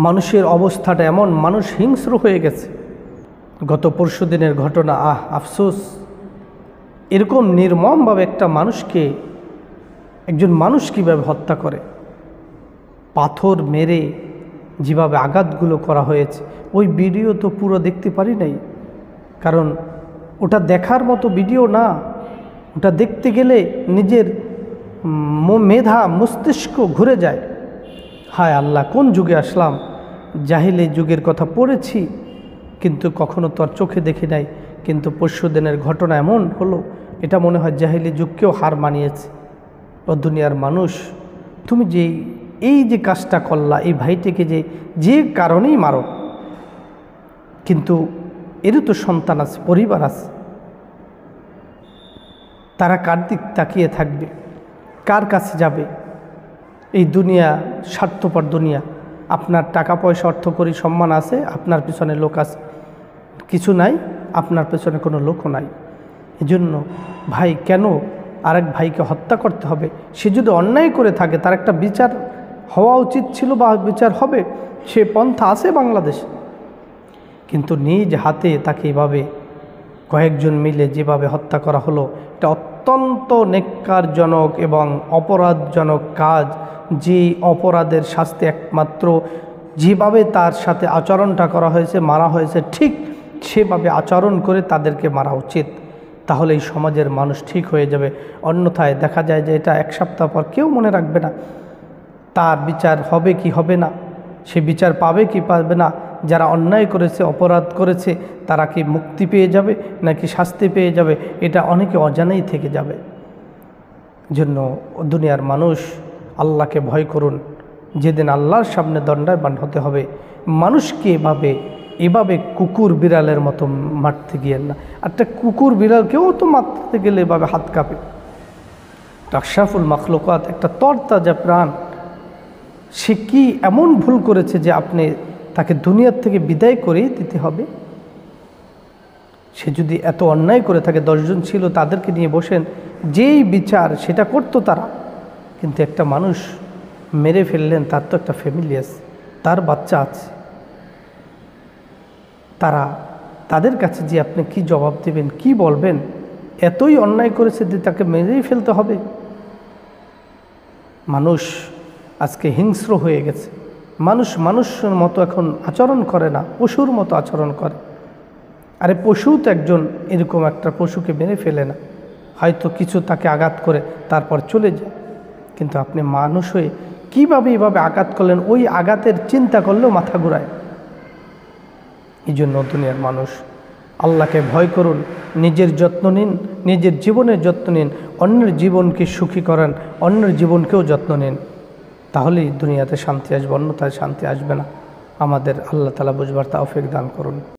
মানুষের অবস্থাটা এমন, মানুষ হিংস্র হয়ে গেছে। গত পরশুদিনের ঘটনা, আফসোস, এরকম নির্মমভাবে একটা মানুষকে, একজন মানুষ কীভাবে হত্যা করে, পাথর মেরে যেভাবে আঘাতগুলো করা হয়েছে, ওই ভিডিও তো পুরো দেখতে পারি নাই, কারণ ওটা দেখার মতো ভিডিও না। ওটা দেখতে গেলে নিজের মেধা মস্তিষ্ক ঘুরে যায়। হায় আল্লাহ, কোন যুগে আসলাম! জাহিলি যুগের কথা পড়েছি, কিন্তু কখনো তো আর চোখে দেখি নাই। কিন্তু পরশুদিনের ঘটনা এমন হলো, এটা মনে হয় জাহিলি যুগকেও হার মানিয়েছে। ও দুনিয়ার মানুষ, তুমি যে এই যে কাজটা করলা, এই ভাইটিকে যে কারণেই মারো, কিন্তু এরও তো সন্তান আছে, পরিবার আছে। তারা কার দিক তাকিয়ে থাকবে, কার কাছে যাবে? এই দুনিয়া স্বার্থপর দুনিয়া। আপনার টাকা পয়সা, অর্থ করি, সম্মান আছে, আপনার পেছনে লোক আছে, কিছু নাই, আপনার পেছনে কোনো লোকও নাই। এজন্য ভাই কেন আরেক ভাইকে হত্যা করতে হবে? সে যদি অন্যায় করে থাকে, তার একটা বিচার হওয়া উচিত ছিল বা বিচার হবে, সে পন্থা আছে বাংলাদেশ। কিন্তু নিজ হাতে তাকে এভাবে কয়েকজন মিলে যেভাবে হত্যা করা হলো, এটা অত্যন্ত নেক্কারজনক এবং অপরাধজনক কাজ। যে অপরাধের শাস্তি একমাত্র যেভাবে তার সাথে আচরণটা করা হয়েছে, মারা হয়েছে, ঠিক সেভাবে আচরণ করে তাদেরকে মারা উচিত। তাহলে এই সমাজের মানুষ ঠিক হয়ে যাবে। অন্যথায় দেখা যায় যে এটা এক সপ্তাহ পর কেউ মনে রাখবে না, তার বিচার হবে কি হবে না, সে বিচার পাবে কি পাবে না। যারা অন্যায় করেছে, অপরাধ করেছে, তারা কি মুক্তি পেয়ে যাবে নাকি শাস্তি পেয়ে যাবে, এটা অনেকে অজানাই থেকে যাবে। জন্য দুনিয়ার মানুষ, আল্লাহকে ভয় করুন। যেদিন আল্লাহর সামনে দণ্ডায়মান হতে হবে, মানুষকে এভাবে কুকুর বিড়ালের মতো মারতে গিয়েন না। একটা কুকুর বিড়ালকেও তো মারতে গেলে এভাবে হাত কাঁপে। আশরাফুল মাখলুকাত, একটা তরতাজা প্রাণ, সে কি এমন ভুল করেছে যে আপনি তাকে দুনিয়ার থেকে বিদায় করে দিতে হবে? সে যদি এত অন্যায় করে থাকে, 10 জন ছিল, তাদেরকে নিয়ে বসেন, যেই বিচার সেটা করতো তারা। কিন্তু একটা মানুষ মেরে ফেললেন, তার তো একটা ফ্যামিলি আছে, তার বাচ্চা আছে, তাদের কাছে যে আপনি কি জবাব দেবেন, কি বলবেন? এতই অন্যায় করেছে যে তাকে মেরেই ফেলতে হবে? মানুষ আজকে হিংস্র হয়ে গেছে। মানুষের মতো এখন আচরণ করে না, পশুর মতো আচরণ করে। আরে পশু তো একজন এরকম একটা পশুকে মেরে ফেলে না, হয়তো কিছু তাকে আঘাত করে তারপর চলে যায়। কিন্তু আপনি মানুষ হয়ে কীভাবে এভাবে আঘাত করলেন, ওই আঘাতের চিন্তা করলেও মাথা ঘুরায়। এই জন্য দুনিয়ার মানুষ, আল্লাহকে ভয় করুন, নিজের যত্ন নিন, নিজের জীবনের যত্ন নিন, অন্যের জীবনকে সুখী করেন, অন্যের জীবনকেও যত্ন নিন। তাহলেই দুনিয়াতে শান্তি আসবে, অন্যথায় শান্তি আসবে না। আমাদের আল্লাহ তাআলা বুঝবার তৌফিক দান করুন।